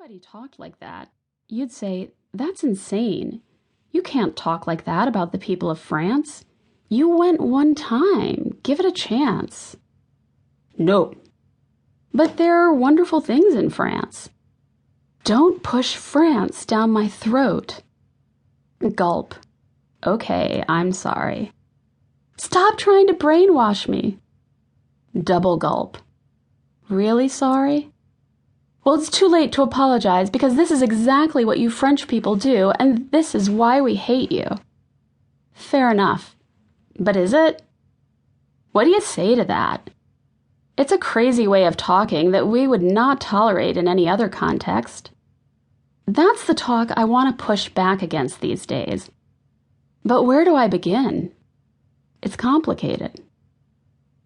somebody talked like that, you'd say, "That's insane. You can't talk like that about the people of France. You went one time. Give it a chance." "No. But there are wonderful things in France." "Don't push France down my throat." Gulp. "Okay, I'm sorry." "Stop trying to brainwash me." Double gulp. "Really sorry?" "Well, it's too late to apologize because this is exactly what you French people do, and this is why we hate you." Fair enough. But is it? What do you say to that? It's a crazy way of talking that we would not tolerate in any other context. That's the talk I want to push back against these days. But where do I begin? It's complicated.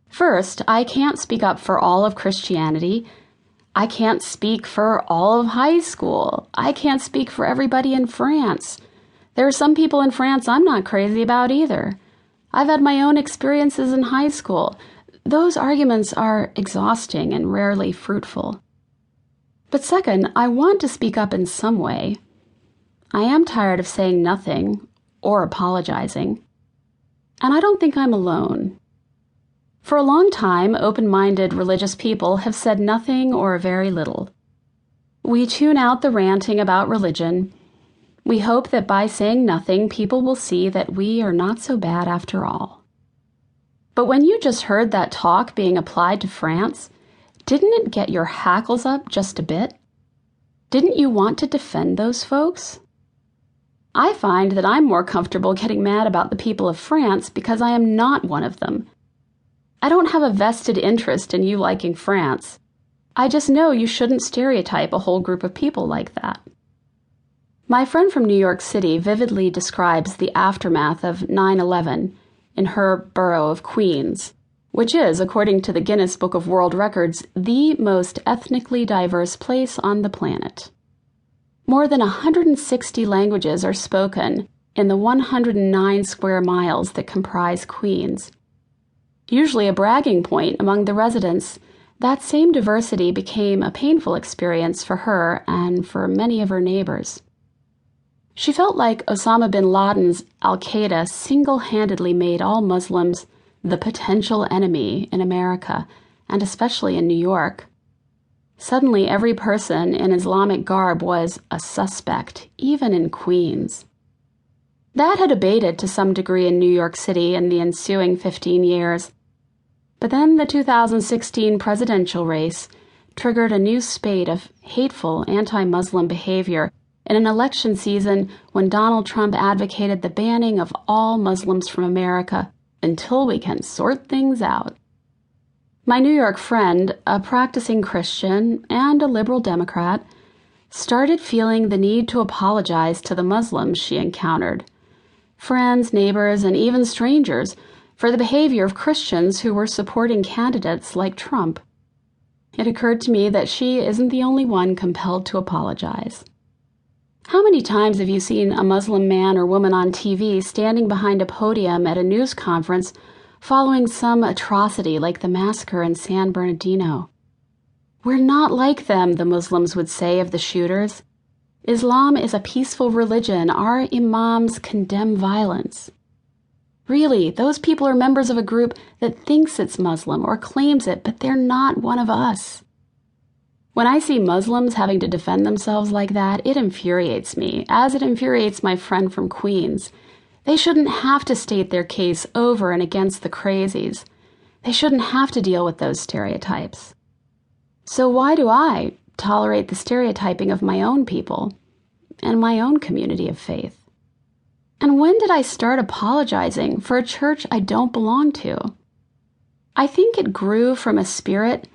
First, I can't speak up for all of Christianity. I can't speak for all of high school. I can't speak for everybody in France. There are some people in France I'm not crazy about either. I've had my own experiences in high school. Those arguments are exhausting and rarely fruitful. But second, I want to speak up in some way. I am tired of saying nothing or apologizing. And I don't think I'm alone. For a long time, open-minded religious people have said nothing or very little. We tune out the ranting about religion. We hope that by saying nothing, people will see that we are not so bad after all. But when you just heard that talk being applied to France, didn't it get your hackles up just a bit? Didn't you want to defend those folks? I find that I'm more comfortable getting mad about the people of France because I am not one of them. I don't have a vested interest in you liking France. I just know you shouldn't stereotype a whole group of people like that. My friend from New York City vividly describes the aftermath of 9/11 in her borough of Queens, which is, according to the Guinness Book of World Records, the most ethnically diverse place on the planet. More than 160 languages are spoken in the 109 square miles that comprise Queens. Usually a bragging point among the residents, that same diversity became a painful experience for her and for many of her neighbors. She felt like Osama bin Laden's Al-Qaeda single-handedly made all Muslims the potential enemy in America, and especially in New York. Suddenly, every person in Islamic garb was a suspect, even in Queens. That had abated to some degree in New York City in the ensuing 15 years. But then the 2016 presidential race triggered a new spate of hateful anti-Muslim behavior in an election season when Donald Trump advocated the banning of all Muslims from America until we can sort things out. My New York friend, a practicing Christian and a liberal Democrat, started feeling the need to apologize to the Muslims she encountered, friends, neighbors, and even strangers, for the behavior of Christians who were supporting candidates like Trump. It occurred to me that she isn't the only one compelled to apologize. How many times have you seen a Muslim man or woman on TV standing behind a podium at a news conference following some atrocity like the massacre in San Bernardino? "We're not like them," the Muslims would say of the shooters. "Islam is a peaceful religion. Our imams condemn violence." Really, those people are members of a group that thinks it's Muslim or claims it, but they're not one of us. When I see Muslims having to defend themselves like that, it infuriates me, as it infuriates my friend from Queens. They shouldn't have to state their case over and against the crazies. They shouldn't have to deal with those stereotypes. So why do I tolerate the stereotyping of my own people and my own community of faith? And when did I start apologizing for a church I don't belong to? I think it grew from a spirit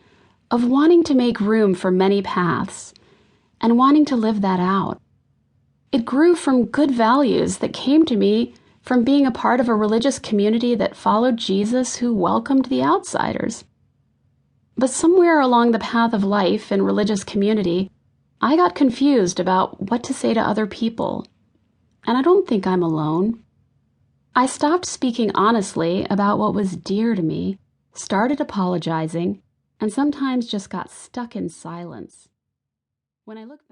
of wanting to make room for many paths and wanting to live that out. It grew from good values that came to me from being a part of a religious community that followed Jesus, who welcomed the outsiders. But somewhere along the path of life in religious community, I got confused about what to say to other people. And I don't think I'm alone. I stopped speaking honestly about what was dear to me, started apologizing, and sometimes just got stuck in silence. When I look back